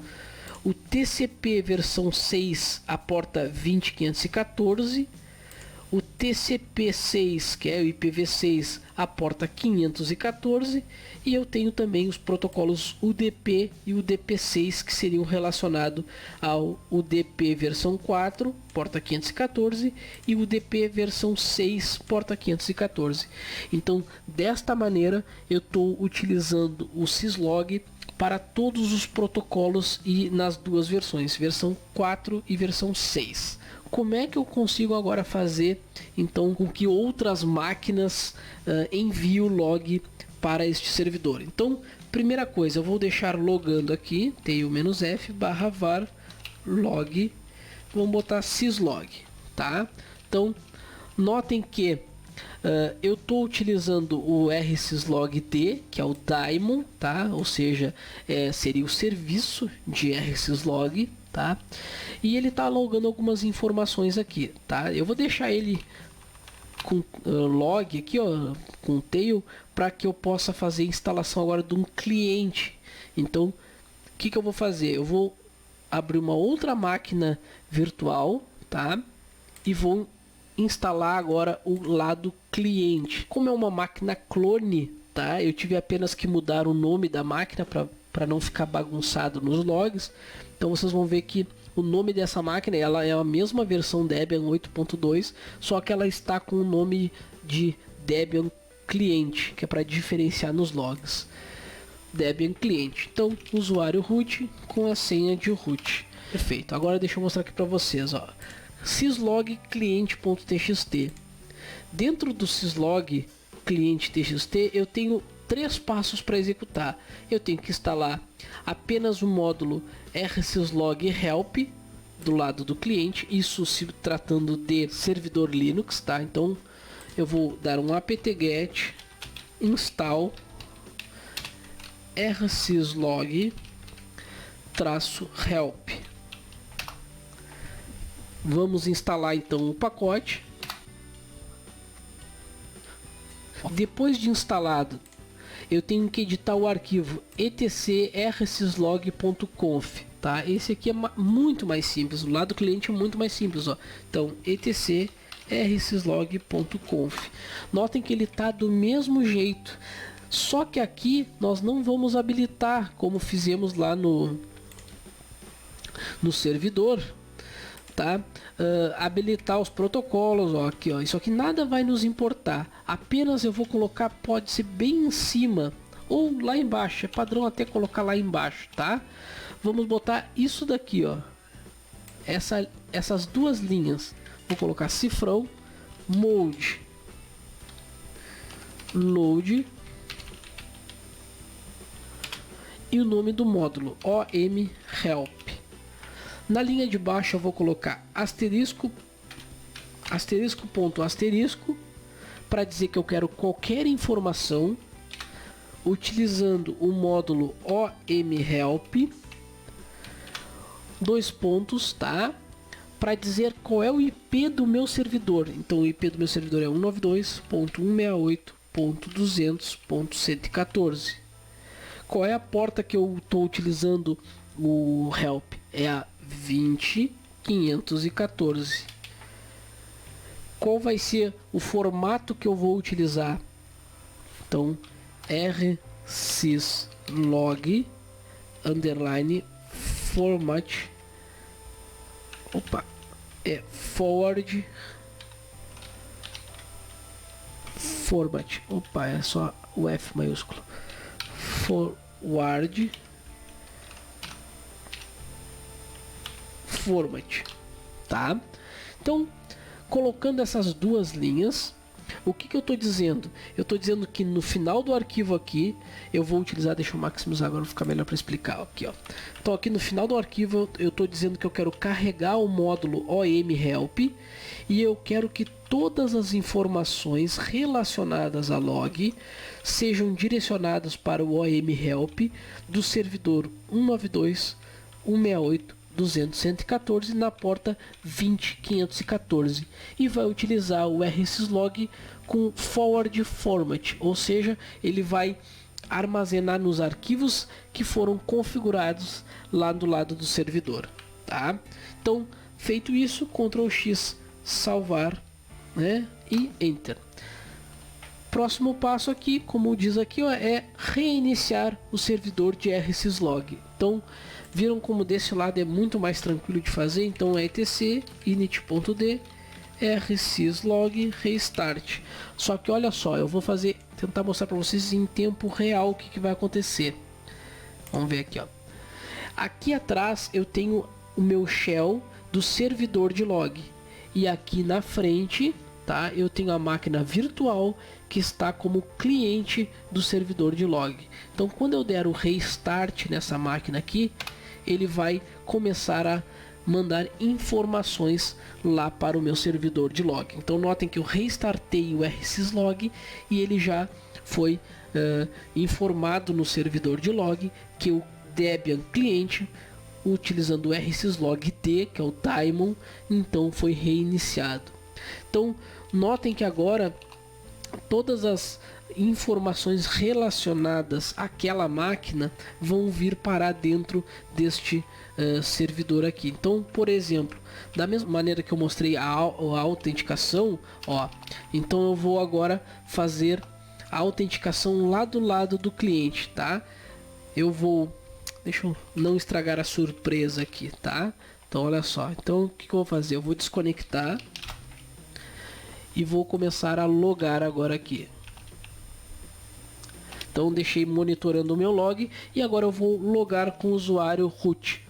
o TCP versão 6, a porta 20514, o TCP6, que é o IPv6, a porta 514, e eu tenho também os protocolos UDP e UDP6, que seriam relacionados ao UDP versão 4, porta 514, e UDP versão 6, porta 514. Então, desta maneira, eu estou utilizando o syslog para todos os protocolos e nas duas versões, versão 4 e versão 6. Como é que eu consigo agora fazer então com que outras máquinas enviem o log para este servidor? Então, primeira coisa, eu vou deixar logando aqui, tail-f/var log, vamos botar syslog, tá? Então, notem que eu estou utilizando o rsyslog-d, que é o daemon, tá? Ou seja, seria o serviço de rsyslog, tá? E ele está logando algumas informações aqui, tá? Eu vou deixar ele com log aqui, ó, com tail, para que eu possa fazer a instalação agora de um cliente. Então, o que eu vou fazer? Eu vou abrir uma outra máquina virtual, tá? E vou instalar agora o lado cliente. Como é uma máquina clone, tá? Eu tive apenas que mudar o nome da máquina para não ficar bagunçado nos logs. Então vocês vão ver que o nome dessa máquina, ela é a mesma versão Debian 8.2, só que ela está com o nome de Debian cliente, que é para diferenciar nos logs. Debian cliente. Então, usuário root com a senha de root. Perfeito. Agora deixa eu mostrar aqui para vocês, ó. Syslog cliente.txt. Dentro do syslog cliente.txt eu tenho 3 passos para executar. Eu tenho que instalar apenas o módulo rsyslog help do lado do cliente, isso se tratando de servidor Linux, tá? Então eu vou dar um apt-get install rsyslog-help. Vamos instalar então o pacote. Depois de instalado, eu tenho que editar o arquivo etc/rsyslog.conf, tá? Esse aqui é muito mais simples, o lado do cliente é muito mais simples, ó. Então etc/rsyslog.conf. Notem que ele tá do mesmo jeito, só que aqui nós não vamos habilitar como fizemos lá no servidor, tá? Habilitar os protocolos, ó, aqui, ó. Isso aqui nada vai nos importar, apenas eu vou colocar, pode ser bem em cima ou lá embaixo, é padrão até colocar lá embaixo, tá? Vamos botar isso daqui, ó, essas duas linhas, vou colocar cifrão mode load e o nome do módulo om-help. Na linha de baixo eu vou colocar asterisco, ponto asterisco, para dizer que eu quero qualquer informação utilizando o módulo om-help, 2 pontos, tá? Para dizer qual é o IP do meu servidor. Então o IP do meu servidor é 192.168.200.114. Qual é a porta que eu estou utilizando o help? É a 20514. Qual vai ser o formato que eu vou utilizar? Então, rsyslog underline format. Opa, é forward format. Opa, é só o F maiúsculo. Forward format, tá? Então, colocando essas duas linhas, o que eu estou dizendo? Eu estou dizendo que no final do arquivo aqui, eu vou utilizar, deixa eu maximizar agora, vai ficar melhor para explicar aqui, ó. Então aqui no final do arquivo, eu estou dizendo que eu quero carregar o módulo OM-help e eu quero que todas as informações relacionadas a log sejam direcionadas para o OM-help do servidor 192.168.200.114 na porta 20.514 e vai utilizar o rsyslog com forward format, ou seja, ele vai armazenar nos arquivos que foram configurados lá do lado do servidor, tá? Então, feito isso, Ctrl X, salvar, né? E Enter. Próximo passo aqui, como diz aqui, ó, é reiniciar o servidor de rsyslog. Então, viram como desse lado é muito mais tranquilo de fazer? Então é etc init.d rsyslog restart. Só que olha só, eu vou tentar mostrar para vocês em tempo real o que vai acontecer. Vamos ver aqui, ó. Aqui atrás eu tenho o meu shell do servidor de log e aqui na frente, tá, eu tenho a máquina virtual que está como cliente do servidor de log. Então quando eu der o restart nessa máquina aqui, ele vai começar a mandar informações lá para o meu servidor de log. Então notem que eu restartei o rsyslog e ele já foi informado no servidor de log que o Debian cliente, utilizando o rsyslog-t, que é o daemon, então foi reiniciado. Então notem que agora todas as informações relacionadas àquela máquina vão vir parar dentro deste servidor aqui. Então, por exemplo, da mesma maneira que eu mostrei a autenticação, ó, então eu vou agora fazer a autenticação lá do lado do cliente, tá? Deixa eu não estragar a surpresa aqui, tá? Então, olha só. Então, o que eu vou fazer? Eu vou desconectar e vou começar a logar agora aqui. Então deixei monitorando o meu log e agora eu vou logar com o usuário root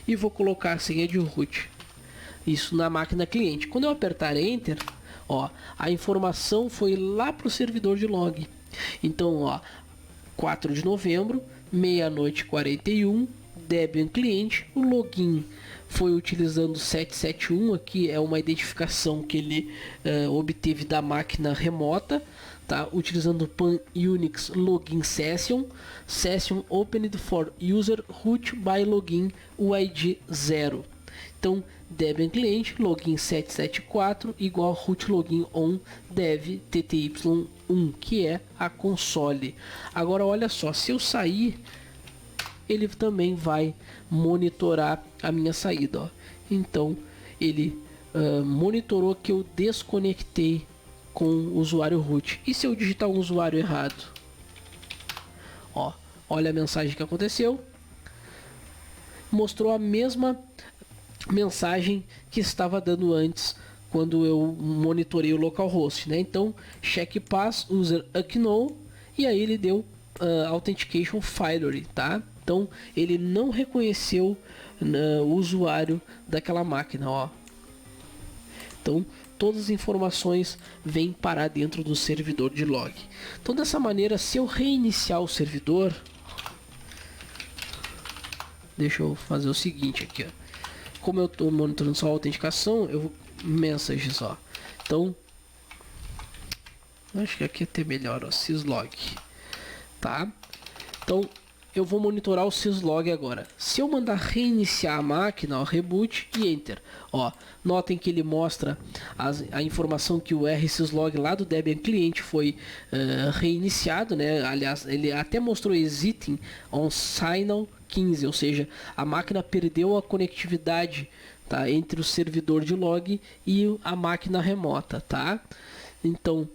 e vou colocar a senha de root, isso na máquina cliente. Quando eu apertar Enter, ó, a informação foi lá para o servidor de log. Então, ó, 4 de novembro, meia-noite 41, Debian cliente, o login foi utilizando 771, aqui é uma identificação que ele obteve da máquina remota, tá? Utilizando Pan Unix Login Session Opened for User Root by Login UID 0. Então, Debian cliente login 774 igual root login on dev tty1, que é a console. Agora olha só, se eu sair, ele também vai monitorar a minha saída, ó. Então ele monitorou que eu desconectei com o usuário root. E se eu digitar um usuário errado? Ó, olha a mensagem que aconteceu. Mostrou a mesma mensagem que estava dando antes quando eu monitorei o localhost, né? Então, check pass user unknown e aí ele deu authentication failure, tá? Então, ele não reconheceu o usuário daquela máquina, ó. Então, todas as informações vêm parar dentro do servidor de log. Então, dessa maneira, se eu reiniciar o servidor, deixa eu fazer o seguinte aqui, ó. Como eu estou monitorando só a autenticação, eu vou messages, ó. Então, acho que aqui é até melhor, ó, syslog, tá? Então, eu vou monitorar o syslog agora. Se eu mandar reiniciar a máquina, ó, reboot e enter, ó, notem que ele mostra a informação que o rsyslog lá do Debian cliente foi reiniciado, né? Aliás, ele até mostrou exiting on signal 15, ou seja, a máquina perdeu a conectividade, tá, entre o servidor de log e a máquina remota, tá? Então,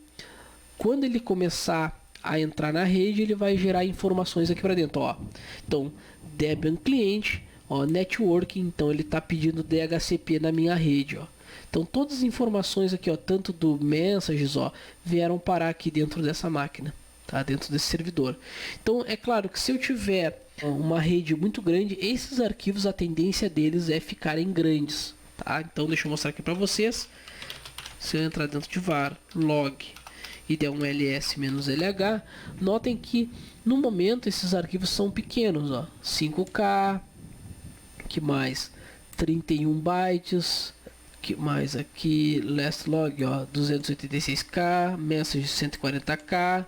quando ele começar a entrar na rede, ele vai gerar informações aqui para dentro, ó. Então, Debian cliente, ó, networking, então ele está pedindo DHCP na minha rede, ó. Então, todas as informações aqui, ó, tanto do messages, ó, vieram parar aqui dentro dessa máquina, tá? Dentro desse servidor. Então, é claro que se eu tiver uma rede muito grande, esses arquivos, a tendência deles é ficarem grandes, tá? Então, deixa eu mostrar aqui para vocês. Se eu entrar dentro de var log e der um ls-lh, notem que no momento esses arquivos são pequenos, ó, 5K, que mais 31 bytes, que mais aqui last log, ó, 286K, message 140K,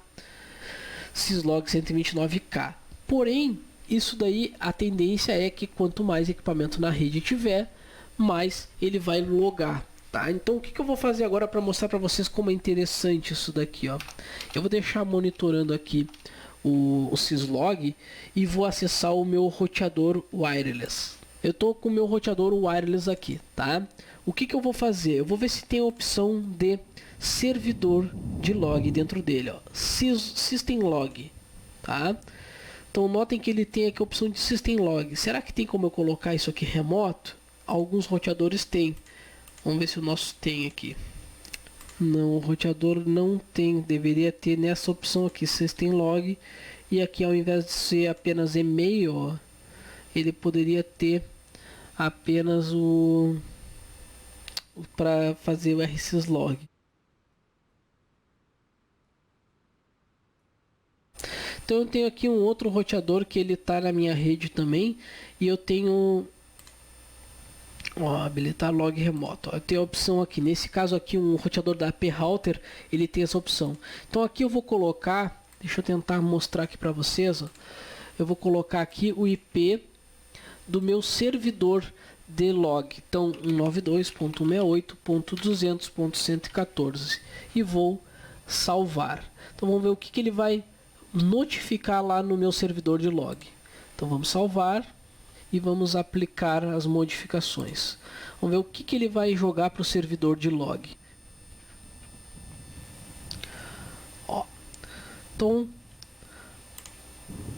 syslog 129K. Porém, isso daí, a tendência é que quanto mais equipamento na rede tiver, mais ele vai logar. Tá, então o que eu vou fazer agora para mostrar para vocês como é interessante isso daqui, ó. Eu vou deixar monitorando aqui o syslog e vou acessar o meu roteador wireless. Eu tô com o meu roteador wireless aqui, tá? O que eu vou fazer? Eu vou ver se tem a opção de servidor de log dentro dele, ó. System log, tá? Então notem que ele tem aqui a opção de system log. Será que tem como eu colocar isso aqui remoto? Alguns roteadores têm. Vamos ver se o nosso tem aqui. Não, o roteador não tem. Deveria ter nessa opção aqui, System Log. E aqui, ao invés de ser apenas e-mail, ó, ele poderia ter apenas o para fazer o rsyslog. Então eu tenho aqui um outro roteador que ele está na minha rede também. E eu tenho... Ó, habilitar log remoto. Ó, eu tenho a opção aqui. Nesse caso aqui, um roteador da AP Router, ele tem essa opção. Então aqui eu vou colocar, deixa eu tentar mostrar aqui para vocês. Ó. Eu vou colocar aqui o IP do meu servidor de log. Então 192.168.200.114 e vou salvar. Então vamos ver o que ele vai notificar lá no meu servidor de log. Então vamos salvar. E vamos aplicar as modificações. Vamos ver o que ele vai jogar para o servidor de log. Ó. Então,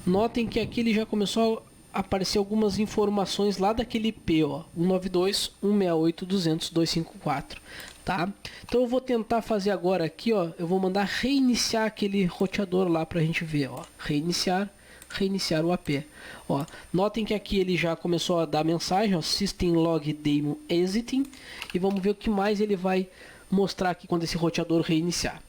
notem que aqui ele já começou a aparecer algumas informações lá daquele IP, ó, 192.168.200.254, tá? Então eu vou tentar fazer agora aqui, ó, eu vou mandar reiniciar aquele roteador lá para a gente ver, ó, reiniciar o AP. Ó, notem que aqui ele já começou a dar mensagem, ó, system log daemon exiting, e vamos ver o que mais ele vai mostrar aqui quando esse roteador reiniciar.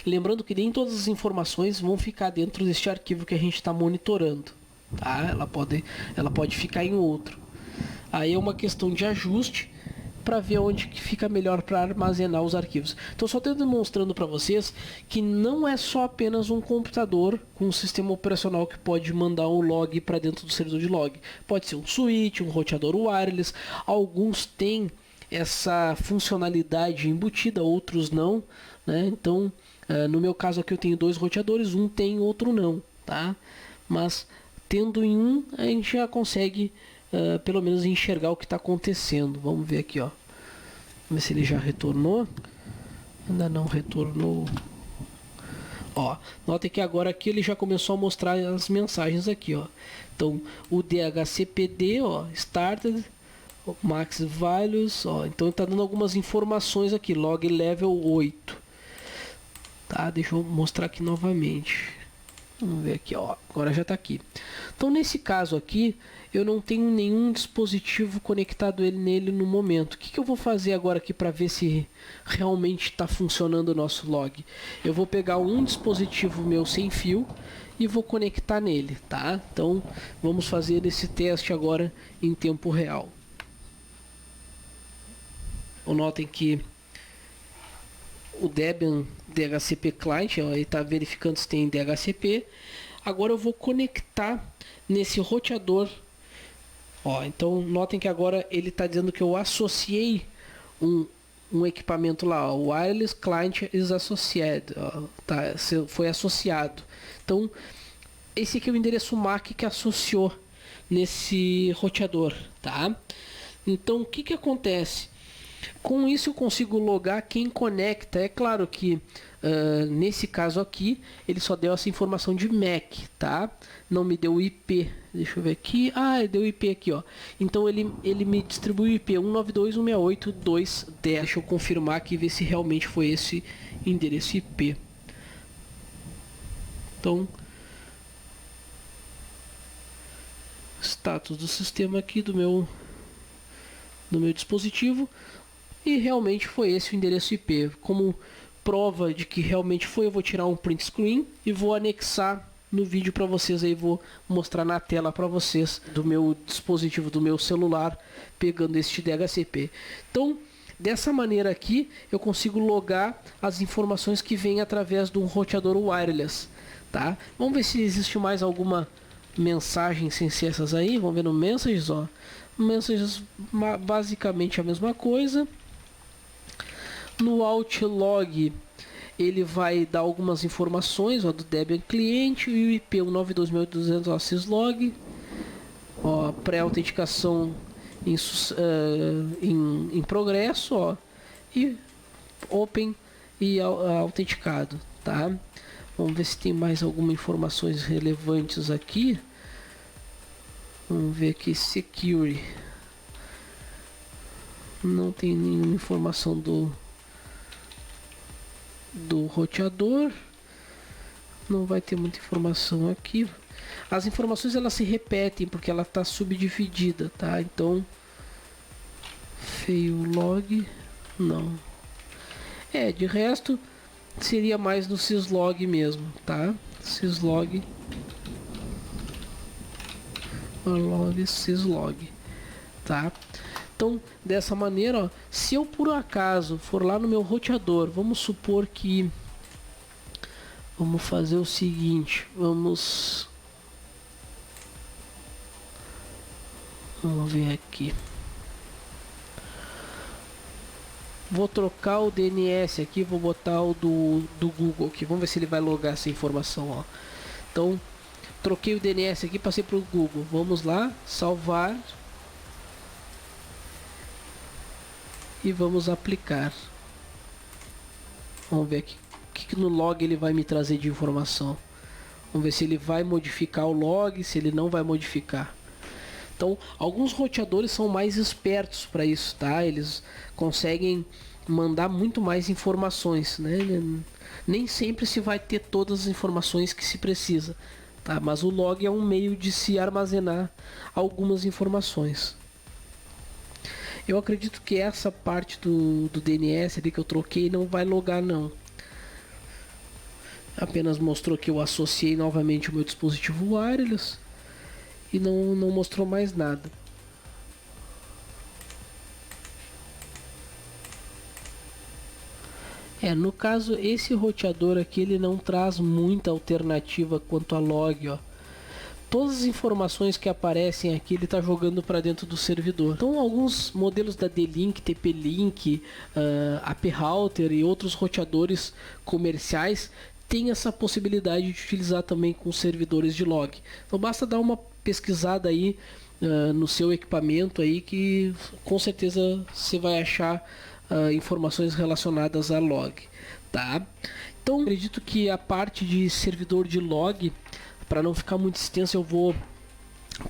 Lembrando que nem todas as informações vão ficar dentro deste arquivo que a gente está monitorando, tá? Ela pode ficar em outro. Aí é uma questão de ajuste para ver onde que fica melhor para armazenar os arquivos. Então só estou demonstrando para vocês que não é só apenas um computador com um sistema operacional que pode mandar um log para dentro do servidor de log. Pode ser um switch, um roteador wireless. Alguns têm essa funcionalidade embutida, outros não, né? Então no meu caso aqui eu tenho dois roteadores, um tem, outro não, tá? Mas tendo em um a gente já consegue pelo menos enxergar o que está acontecendo. Vamos ver aqui, ó. Vamos ver se ele já retornou. Ainda não retornou. Ó, notem que agora aqui ele já começou a mostrar as mensagens aqui, ó. Então, o DHCPD, ó, started, max values, ó. Então está dando algumas informações aqui, log level 8. Tá, deixa eu mostrar aqui novamente. Vamos ver aqui, ó. Agora já está aqui. Então, nesse caso aqui, eu não tenho nenhum dispositivo conectado nele no momento. O que eu vou fazer agora aqui para ver se realmente está funcionando o nosso log? Eu vou pegar um dispositivo meu sem fio e vou conectar nele, tá? Então, vamos fazer esse teste agora em tempo real. Notem que o Debian DHCP Client, ó, ele está verificando se tem DHCP. agora eu vou conectar nesse roteador. Ó, então notem que agora ele está dizendo que eu associei um equipamento lá, o Wireless Client is Associated, ó, tá, foi associado. Então esse aqui é o endereço MAC que associou nesse roteador, tá? Então o que acontece? Com isso eu consigo logar quem conecta. É claro que nesse caso aqui ele só deu essa informação de MAC, tá? Não me deu o IP. Deixa eu ver aqui. Ah, ele deu o IP aqui, ó. Então ele me distribui o IP 192.168.2.10. Deixa eu confirmar aqui e ver se realmente foi esse endereço IP. Então, status do sistema aqui do meu dispositivo, e realmente foi esse o endereço IP. Como prova de que realmente foi, eu vou tirar um print screen e vou anexar no vídeo para vocês aí, vou mostrar na tela para vocês do meu dispositivo, do meu celular, pegando este DHCP. Então, dessa maneira aqui, eu consigo logar as informações que vêm através de um roteador wireless, tá? Vamos ver se existe mais alguma mensagem sem ser essas aí. Vamos ver no Messages, ó. Messages basicamente a mesma coisa. No Outlog ele vai dar algumas informações, ó, do Debian cliente e o IP 192.168.200, ó, syslog, ó, pré-autenticação em progresso, ó, e open e autenticado, tá? Vamos ver se tem mais algumas informações relevantes aqui. Vamos ver aqui, security. Não tem nenhuma informação do roteador. Não vai ter muita informação aqui. As informações elas se repetem porque ela está subdividida, tá? Então, fail-log, não. De resto seria mais no syslog mesmo, tá? Syslog, log, syslog, tá? Então, dessa maneira, ó, se eu por acaso for lá no meu roteador, vamos supor que vamos fazer o seguinte, vamos ver aqui. Vou trocar o DNS aqui, vou botar o do Google aqui. Vamos ver se ele vai logar essa informação, ó. Então, troquei o DNS aqui, passei para o Google. Vamos lá, salvar. E vamos aplicar. Vamos ver aqui o que no log ele vai me trazer de informação. Vamos ver se ele vai modificar o log, se ele não vai modificar. Então, alguns roteadores são mais espertos para isso, tá? Eles conseguem mandar muito mais informações, né? Nem sempre se vai ter todas as informações que se precisa, tá? Mas o log é um meio de se armazenar algumas informações. Eu acredito que essa parte do DNS ali que eu troquei não vai logar, não. Apenas mostrou que eu associei novamente o meu dispositivo wireless e não mostrou mais nada. No caso, esse roteador aqui ele não traz muita alternativa quanto a log, ó. Todas as informações que aparecem aqui ele está jogando para dentro do servidor. Então alguns modelos da D-Link, TP-Link, AP-Router e outros roteadores comerciais têm essa possibilidade de utilizar também com servidores de log. Então basta dar uma pesquisada aí no seu equipamento aí que com certeza você vai achar informações relacionadas a log, tá? Então acredito que a parte de servidor de log, para não ficar muito extenso, eu vou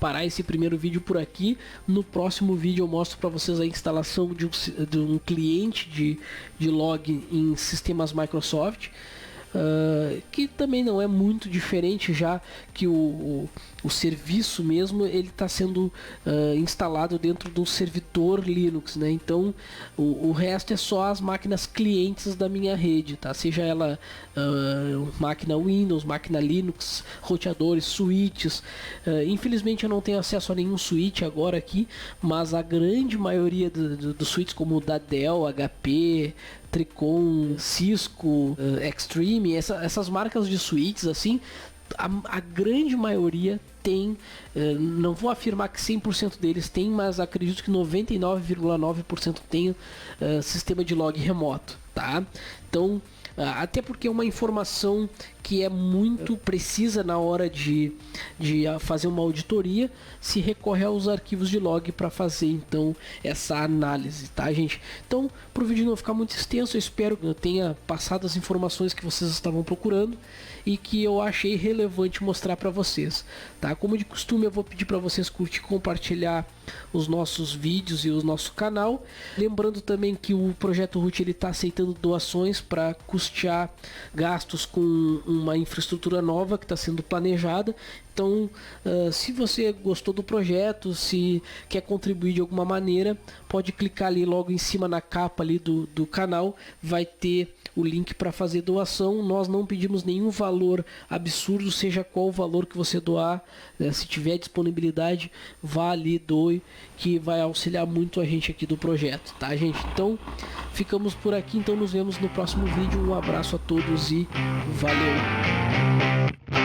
parar esse primeiro vídeo por aqui. No próximo vídeo eu mostro para vocês a instalação de um cliente de log em sistemas Microsoft, que também não é muito diferente, já que o serviço mesmo ele está sendo instalado dentro de um servidor Linux, né? Então o resto é só as máquinas clientes da minha rede, tá? Seja ela máquina Windows, máquina Linux, roteadores, switches. Infelizmente eu não tenho acesso a nenhum switch agora aqui, mas a grande maioria dos switches, como o da Dell, HP, Tricon, Cisco, Extreme, essas marcas de switches assim, a grande maioria tem, não vou afirmar que 100% deles tem, mas acredito que 99,9% tem sistema de log remoto, tá? Então, até porque é uma informação que é muito precisa na hora de fazer uma auditoria, se recorre aos arquivos de log para fazer então essa análise, tá, gente? Então, para o vídeo não ficar muito extenso, eu espero que eu tenha passado as informações que vocês estavam procurando e que eu achei relevante mostrar para vocês, tá? Como de costume, eu vou pedir para vocês curtir e compartilhar os nossos vídeos e o nosso canal. Lembrando também que o Projeto Root ele está aceitando doações para custear gastos com uma infraestrutura nova que está sendo planejada. Então, se você gostou do projeto, se quer contribuir de alguma maneira, pode clicar ali logo em cima na capa ali do canal, vai ter o link para fazer doação. Nós não pedimos nenhum valor absurdo, seja qual o valor que você doar, se tiver disponibilidade, vá ali, doe, que vai auxiliar muito a gente aqui do projeto, tá, gente? Então, ficamos por aqui, então nos vemos no próximo vídeo. Um abraço a todos e valeu!